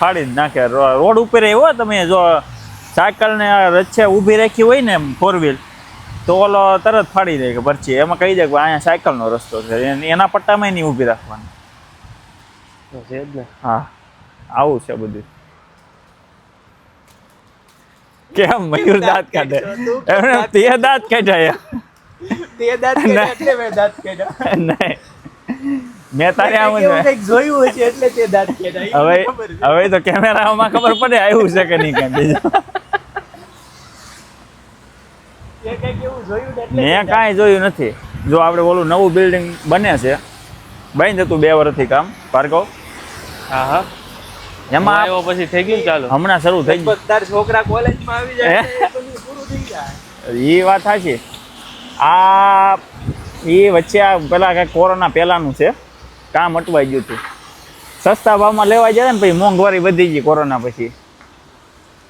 ફાડી જ નાખે. રોડ ઉપર એવો તમે જો સાયકલને રચ્ચે ઊભી રાખી હોય ને 4 વ્હીલ તો ઓલો તરત ફાડી દે કે પરચી. એમાં કહી દે કે અહીંયા સાયકલનો રસ્તો છે, એના પટ્ટામાં નહીં ઊભી રાખવાની. છે જ ને. હા આવું છે બધું. કેમ મયુર દાંત કાઢે? એમને તે દાંત કાઢ્યા. તે દાંત કાઢ્યા એટલે મેં દાંત કાઢ્યા. નહીં મેં તારે આમ જ એવું કંઈક જોયું હશે એટલે તે દાંત કાઢ્યા. હવે હવે તો કેમેરામાં ખબર પડે આવ્યું છે કે નહીં કાંઈ બીજું. એ કંઈક એવું જોયું ને એટલે મેં કાંઈ જોયું નથી. જો આપણે ઓલું નવું બિલ્ડિંગ બને છે, બની જતું 2 વર્ષથી કામ ભાર્ગવ. હા હા એમાં આવ્યો પછી થઈ ગયું ચાલો. હમણાં શરૂ થઈ ગયું. લગભગ તાર છોકરા કોલેજમાં આવી જાય એટલે એ બધું પૂરું થઈ જાય. એ વાત સાચી. આ એ વચ્ચે આ પેલા કાંઈક કોરોના પહેલાંનું છે, કામ અટવાઈ ગયું હતું. સસ્તા ભાવમાં લેવા જાય ને પછી મોંઘવારી વધી ગઈ કોરોના પછી,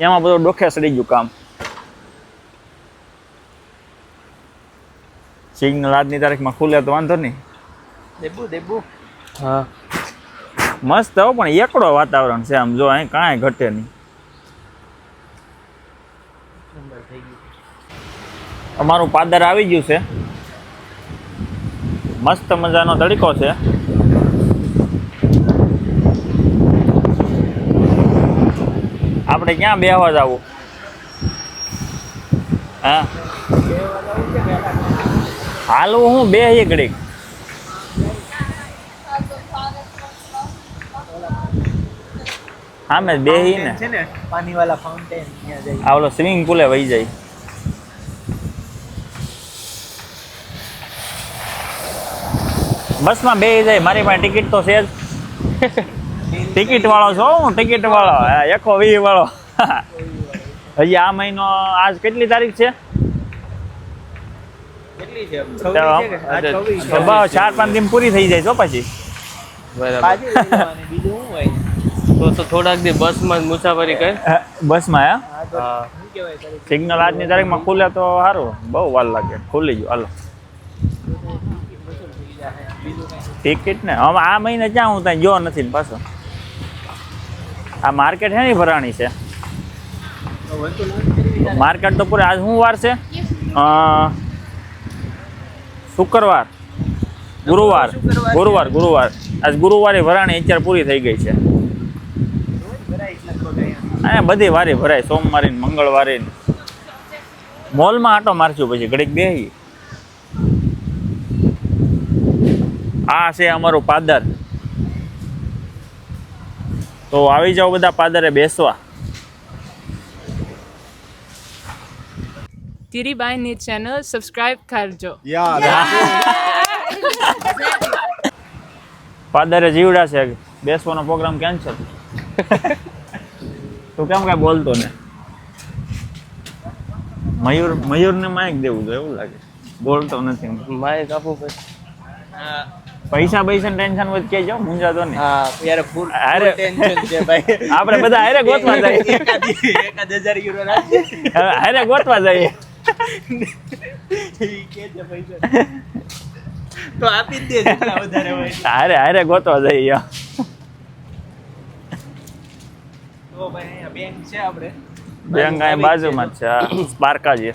એમાં બધું ડોખે સડી ગયું કામ. સિગ્નલ આજની તારીખમાં ખુલે તો વાંધો નહીં. દેબુ હા મસ્ત હો, પણ એકડો વાતાવરણ છે આમ. જો અહીં કાંઈ ઘટે નહીં. અમારું પાદર આવી ગયું છે. મસ્ત મજાનો તડકો છે. આપણે ક્યાં બેહવા જવું? હા હાલવું હું બે ઘડીક. હા મેં બેહી ને છે ને પાણીવાળા ફાઉન્ટેન ત્યાં જઈ. આ ઓલો સ્વિમિંગ પુલે વહી જાય. બસમાં બેહી જાય. મારી પાસે ટિકિટ તો છે જ. ટિકિટ વાળો છો હું, ટિકિટ વાળો 120 વાળો. હજી આ મહિનો આજ કેટલી તારીખ છે? કેટલી છે? 26 છે કે? આ 26 છે. તો બસ 4-5 દિન પૂરી થઈ જાય છો પછી. બરાબર. પાછી લઈ જવાની, બીજું શું હોય? તો થોડાક દી બસમાં જ મુસાફરી કરી. બસમાં હા તો હા શું કહેવાય તારી સિગ્નલ આજની તારીખમાં ખુલે તો સારું. બહુ વાર લાગે. ખુલી ગયું હાલો. બીજું કંઈ ટિકિટ ને હવે આ મહિને ક્યાં હું ત્યાં ગયો નથી ને પાછો. આ માર્કેટ છે ને ભરાણી છે. માર્કેટ તો પૂરે. આજ શું વાર છે? શુક્રવાર, ગુરુવાર. આજ ગુરુવારે ભરાણી અત્યારે પૂરી થઈ ગઈ છે. અહીંયા બધી વારે ભરાય. સોમવારે ને મંગળવારે ને. મોલમાં આટો મારશું પછી ઘડીક બેસી. આ છે અમારું પાદર. તો આવી જાઓ બધા પાદરે બેસવા. ધીરીબાઈની ચેનલ સબસ્ક્રાઇબ કરજો. પાદરે જીવડા છે. બેસવાનો પ્રોગ્રામ કેન્સલ. તું કેમ કાંઈ બોલતો ને? મયુરને માઇક દેવું જોઈએ એવું લાગે. બોલતો નથી. માઇક આપું પછી. હા પૈસા ટેન્શન હોય કે જાઓ, મૂંઝાતો ને. હા યાર ફૂલ અરે. ટેન્શન છે ભાઈ. આપણે બધા હારે ગોતવા જઈએ. 1000 યુરો રાખજે. હારે ગોતવા જઈએ. ઈ કે છે પૈસા તો આપી જ દે જેટલા વધારે હોય. હારે ગોતવા જઈએ. તો ભાઈ અહીંયા બેંક છે આપણે. બેંક અહીં બાજુમાં જ છે. સ્પાર્કા છે.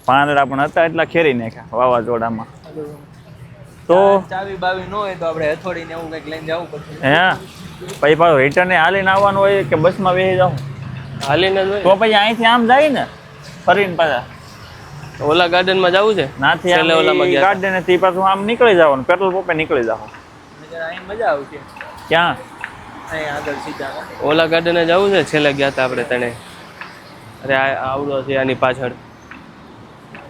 પાંદડા પણ હતા એટલા ખેરી નાખ્યા વાવાઝોડામાં. તો ચાવી બાવી ન હોય તો આપણે હથોડીને એવું કંઈક લઈને જવું પડશે. હે પછી પાછું રિટર્ન હાલીને આવવાનું હોય કે બસમાં બેસી જાઉં? હાલીને જ હોય. તો પછી અહીંથી આમ જાય ને ફરીને પાછા તો ઓલા ગાર્ડનમાં જવું છે. નાથી છેલ્લે ઓલામાં ગયા હતા. ગાર્ડન થી પાછું આમ નીકળી જવાનું. પેટ્રોલ પંપે નીકળી જાવ. નહીંતર અહીં મજા આવશે. ક્યાં? અહીં આગળ સીધા ઓલા ગાર્ડને જવું છે. છેલ્લે ગયા હતા આપણે તને. અરે આવડો છે આની પાછળ.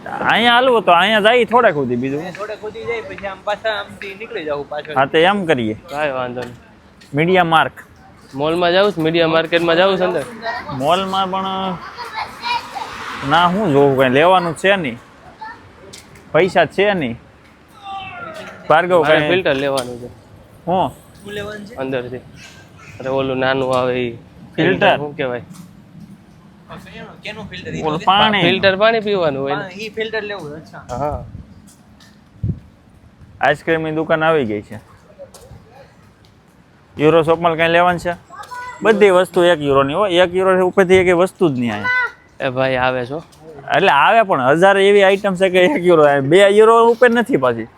અહીંયા હાલવું તો અહીંયા જાય થોડેક સુધી. બીજું થોડે ખોદી જાય પછી આમ પાછા આમથી નીકળી જવું પાછળ. હા તો એમ કરીએ. કાંઈ વાંધો નહીં. મીડિયા માર્ક મોલમાં જાઉં છે. મીડિયા માર્કેટમાં જાઉં છે અંદર. મોલમાં પણ ના હું જોવું કઈ લેવાનું છે નહીં. પૈસા છે નહીં. ભાર્ગવ મારે કઈ ફિલ્ટર લેવાનું છે હું શું લેવાનું છે? અંદરથી. અરે ઓલું નાનું આવે એ ફિલ્ટર? શું કહેવાય? કેનું ફિલ્ટર? ઓલું પાણી ફિલ્ટર પાણી પીવાનું હોય ને. ઈ ફિલ્ટર લેવું. અચ્છા હા આઈસ્ક્રીમની દુકાન આવી ગઈ છે. યુરો શોપમાં કાંઈ લેવાનું છે? બધી વસ્તુ 1 યુરોની હોય, 1 યુરો ઉપરથી એક વસ્તુ જ નહીં આવે. એ ભાઈ આવે છો એટલે આવે પણ 1000 એવી આઈટમ છે કે 1 યુરો આવે, 2 યુરો ઉપર નથી પાછી.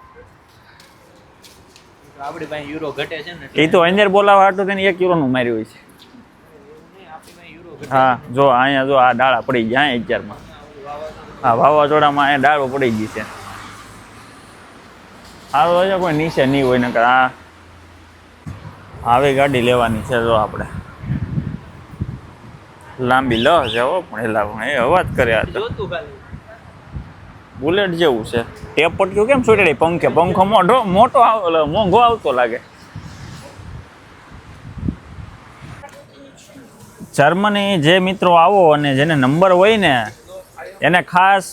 આપણી પાસે યુરો ઘટે છે ને એ તો અંદર બોલાવા હાટું તેને 1 યુરોનું માર્યું હોય છે. હા જો અહીંયા જો આ ડાળા પડી ગયા 11માં. હા વાવાઝોડામાં અહીંયા ડાળો પડી ગઈ છે. સારું હોય કોઈ નીચે નહીં હોય નકર આ આવી ગાડી લેવાની છે. જો આપણે લાંબી લ છે હો પણ એલા એ અવાજ કરે આ તો જોતું ખાલી બુલેટ જેવું છે. ટેપ પટ્યું કેમ છોટેડી પંખો મોટો મોંઘો આવતો લાગે. જર્મની જે મિત્રો આવો અને જેને નંબર હોય ને એને ખાસ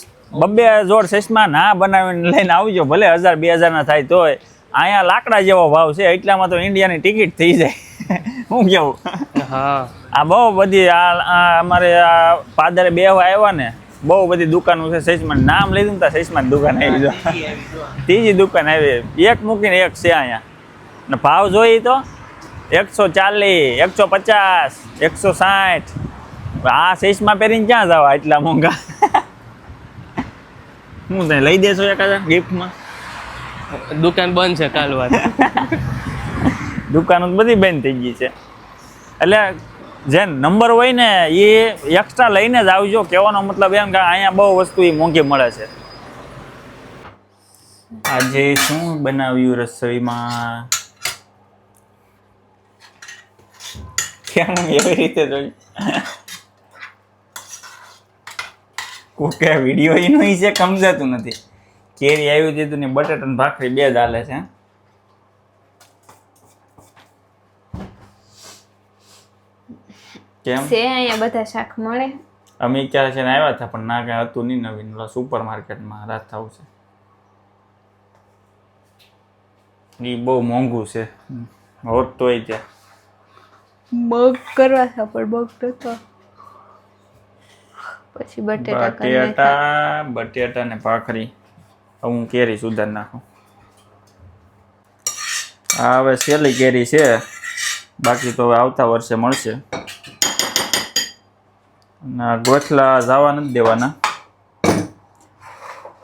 2 જોડ ચશ્મા ના બનાવીને લઈને આવજો. ભલે 1000-2000 ના થાય તોય અહીંયા લાકડા જેવો ભાવ છે, એટલામાં તો ઇન્ડિયાની ટિકિટ થઈ જાય. હું કેવું? હા આ બહુ બધી આ અમારે આ પાદરે બેહવા આવ્યા ને બહુ બધી દુકાનો છે સચમાં. નામ લીધું ને સચમાં દુકાન આવી જો ત્રીજી દુકાન આવી, એક મૂકીને એક છે અહીંયા. ને ભાવ જોઈએ તો 140, 150, 160. આ સચમાં પહેરીને ક્યાં જવા એટલા મોંઘા? હું તને લઈ દેશો એકાદા ગિફ્ટમાં? દુકાન બંધ છે કાલ વાત દુકાનો બધી બંધ થઈ ગઈ છે. એટલે જે નંબર હોય ને એ એક્સ્ટ્રા લઈને જ આવજો. કહેવાનો મતલબ એમ કે અહીંયા બહુ વસ્તુ એ મોંઘી મળે છે. આજે શું બનાવ્યું રસોઈમાં? કેમ એવી રીતે જોઈ કોકે વિડીયો એનો છે સમજાતું નથી. કેરી આવ્યું દીધું ને બટાટા ને ભાખરી 2 જ હાલે છે. કેમ છે અહીંયા બધા શાક મળે. અમે ક્યારે છે ને આવ્યા હતા પણ ના કાંઈ હતું નહીં નવીન. ઓલા સુપર માર્કેટમાં રાત થાવ છે એ બહુ મોંઘું છે. હોત તોય ત્યાં બગ કરવા છે પણ બગ નતો. પછી બટેટા ને ભાખરી. હવે હું કેરી સુધાર નાખું. આ હવે છેલ્લી કેરી છે, બાકી તો હવે આવતા વર્ષે મળશે. ના ગોથલા જવા નથી દેવાના,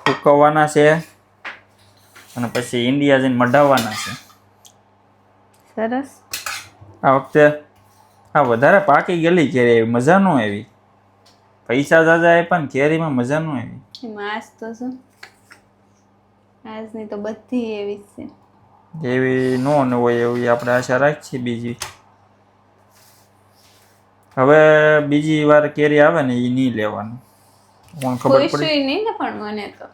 સુકવવાના છે અને પછી ઇન્ડિયા જઈને મઢાવવાના છે. સરસ. આ વખતે આ વધારે પાકી ગયેલી કેરી આવી, મજા ન આવી. પૈસા જાજા આપ્યા પણ કેરીમાં મજા ન આવી. એમાં આજ તો શું આજની તો બધી એવી જ છે. એવી ન હોય એવી આપણે આશા રાખીએ. બીજી હવે બીજી વાર કેરી આવે ને એ નહીં લેવાનું. કોણ ખબર ખુશ પડી નહીં ને પણ મને તો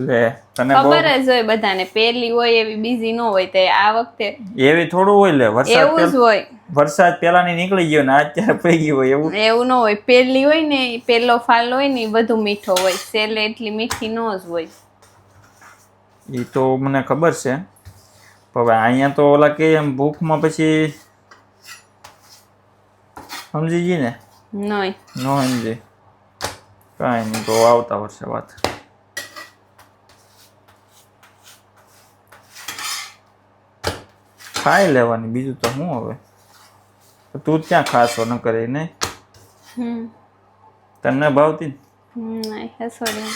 લે તને બહુ ખબર જ હોય બધાને. પહેલી હોય એવી બીજી ન હોય. તે આ વખતે એવી થોડું હોય. લે એવું જ હોય. વરસાદ પેલાની નીકળી ગયો ને અત્યારે પડી ગયો હોય એવું એવું ન હોય. પહેલી હોય ને પહેલો ફાલ હોય ને એ વધુ મીઠો હોય. સેલે એટલી મીઠી ન જ હોય. એ તો મને ખબર છે. હવે અહીંયા તો ઓલા કે એમ ભૂખમાં પછી સમજી ગઈ ને? નહીં ન સમજી કાંઈ નહીં. તો આવતા વર્ષે વાત. ખાઈ લેવાની બીજું તો શું હવે. તું ક્યાં ખાશો ન કરે નહીં? તને ભાવતી નહીં હસોડી.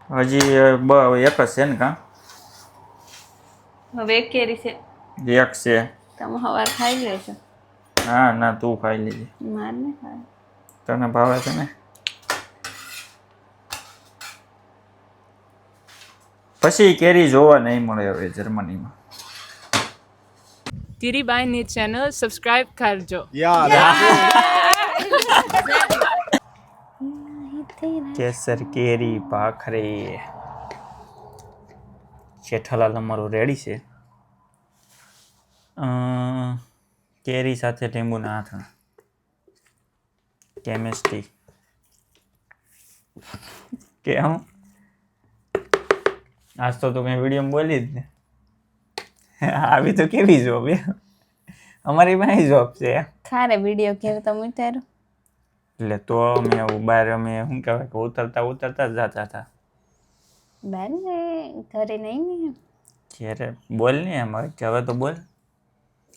હજી એક જ છે ને? કાં હવે એક કેરી છે. એક છે. તમે સવાર ખાઈ લેજો. હા ના તું ખાઈ લેજે. માર ને ખાય. તને ભાવે છે ને? પછી કેરી જોવા નહીં મળે હવે જર્મનીમાં. ધીરીબાઈની ચેનલ સબસ્ક્રાઇબ કરજો. કેસર કેરી ભાખરી. જેઠાલાલ અમારું રેડી છે. કેરી સાથે લીંબુના આથણ. કેમિસ્ટ્રી કેમ આજ તો તું કંઈ વિડીયો બોલી જ ને. આવી તો કેવી જોબ? અમારી પાસે જોબ છે. ખારે વિડીયો ઘેર તમે ઉતારો. એટલે તો અમે બહાર અમે શું કહેવાય કે ઉતરતા જ જતા હતા. બેન ને ઘરે નહીં ને જ્યારે બોલ ને એમ કે હવે તો બોલ.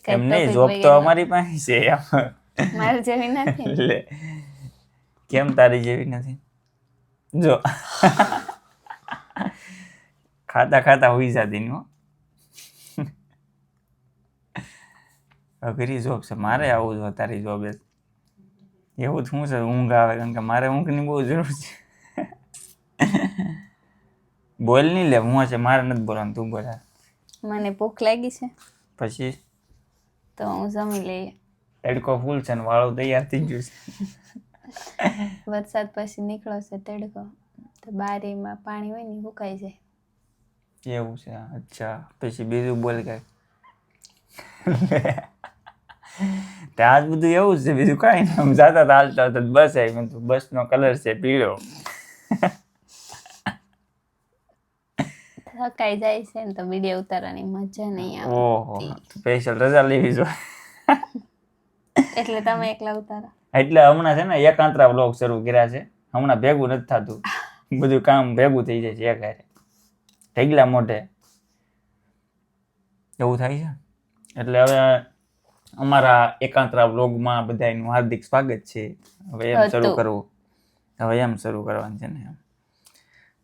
કઈ એમ નહીં, topic જોબ તો વગેરે. અમારી પાસે છે એમ. મારે જેવી નથી. એટલે કેમ તારી જેવી નથી? જો ખાતા હોઈ જતી ને હો. અઘરી જોબ છે, મારે આવું જો તારી જોબ એવું જ શું છે, ઊંઘ આવે કારણ કે મારે ઊંઘની બહુ જરૂર છે. બોલ નહીં લે, હું છે મારે નથી બોલવાનું, તું બોલા. મને ભૂખ લાગી છે પછી તો હું જમી લઈએ. તડકો ફૂલ છે ને વાળું તૈયાર થઈ ગયું છે. વરસાદ પછી નીકળો છે તડકો તો બારીમાં પાણી હોય ને સુકાઈ જાય. એવું છે, અચ્છા. પછી બીજું બોલ કઈ. આજ બધું એવું જ છે, બીજું કાંઈ નહીં. આમ જાતા હાલતા હતા બસ આવી, મેં કીધું બસનો કલર છે પીળો. થકાઈ જાય છે ને તો વિડીયો ઉતારવાની મજા નહીં આવે. ઓહો, સ્પેશિયલ રજા લેવી જોઈએ. એટલે તમે એકલા ઉતારો. એટલે હમણાં છે ને એકાંતરા વ્લોગ શરૂ કર્યા છે. હમણાં ભેગું નથી થતું, બધું કામ ભેગું થઈ જાય છે એકારે ઢગલા મોઢે એવું થાય છે. એટલે હવે અમારા એકાંતરા વ્લોગમાં બધાનું હાર્દિક સ્વાગત છે. હવે એમ શરૂ કરવું, હવે એમ શરૂ કરવાનું છે ને એમ.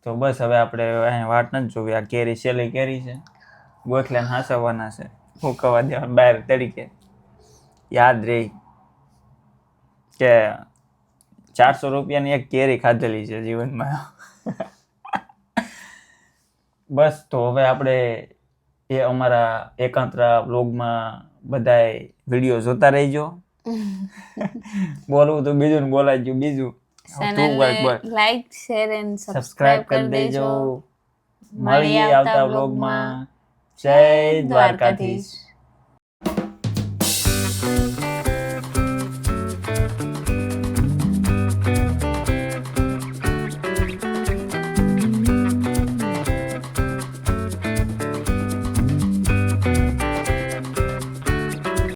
તો બસ હવે આપણે અહીંયા વાટ નથી જોવી. આ કેરી છેલ્લી કેરી છે, ગોખલાને હાંસવવાના છે, ફૂંકવા દેવા બહાર તરીકે. યાદ રહી કે 400 રૂપિયાની એક કેરી ખાધેલી છે જીવનમાં. બસ તો હવે આપણે એ અમારા એકાંતરા વ્લોગમાં બધાય વિડીયો જોતા રહીજો. બોલવું તો બીજું ને બોલાઈ ગયું બીજું. ચેનલને like share and subscribe subscribe કરી કરી દેજો. દેજો. મળીએ આવતા વ્લોગમાં. જય દ્વારકાધીશ.